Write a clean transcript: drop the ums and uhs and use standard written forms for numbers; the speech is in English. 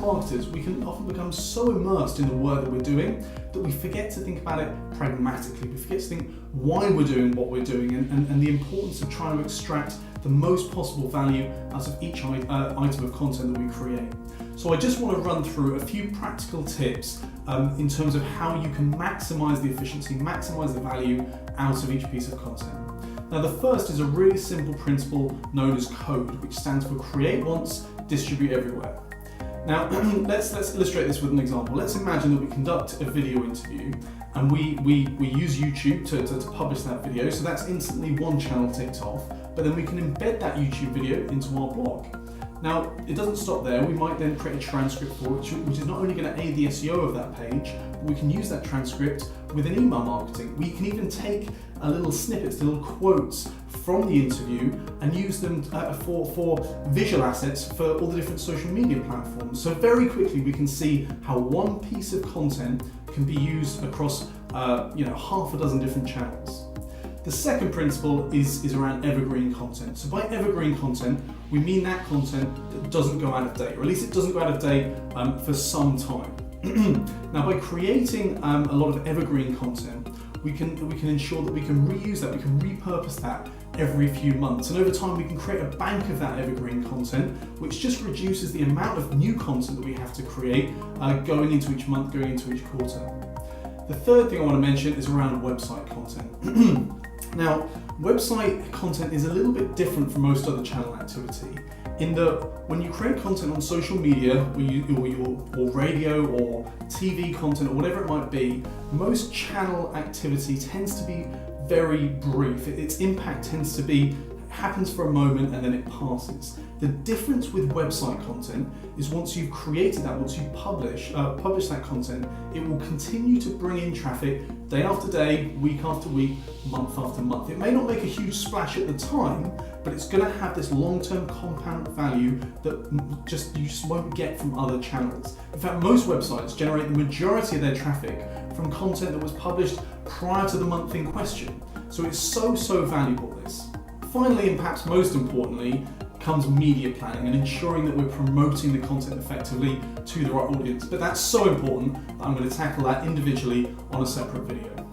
marketers, we can often become so immersed in the work that we're doing that we forget to think about it pragmatically. We forget to think why we're doing what we're doing and the importance of trying to extract the most possible value out of each item of content that we create. So I just want to run through a few practical tips in terms of how you can maximize the efficiency, maximize the value out of each piece of content. Now, the first is a really simple principle known as CODE, which stands for create once, distribute everywhere. Now, let's illustrate this with an example. Let's imagine that we conduct a video interview and we use YouTube to publish that video, so that's instantly one channel ticked off, but then we can embed that YouTube video into our blog. Now, it doesn't stop there. We might then create a transcript for it, which is not only going to aid the SEO of that page, but we can use that transcript within email marketing. We can even take little snippets, little quotes from the interview and use them for visual assets for all the different social media platforms. So very quickly we can see how one piece of content can be used across half a dozen different channels. The second principle is around evergreen content. So by evergreen content, we mean that content that doesn't go out of date, or at least it doesn't go out of date for some time. Now, by creating a lot of evergreen content, we can ensure that we can reuse that, we can repurpose that every few months. And over time, we can create a bank of that evergreen content, which just reduces the amount of new content that we have to create going into each month, going into each quarter. The third thing I want to mention is around website content. Now, website content is a little bit different from most other channel activity in that when you create content on social media or radio or TV content or whatever it might be, most channel activity tends to be very brief. Its impact tends to be happens for a moment and then it passes. The difference with website content is once you've created that, once you publish that content, it will continue to bring in traffic day after day, week after week, month after month. It may not make a huge splash at the time, but it's going to have this long-term compound value that you just won't get from other channels. In fact, most websites generate the majority of their traffic from content that was published prior to the month in question. So it's so valuable, this. Finally, and perhaps most importantly, comes media planning and ensuring that we're promoting the content effectively to the right audience. But that's so important that I'm going to tackle that individually on a separate video.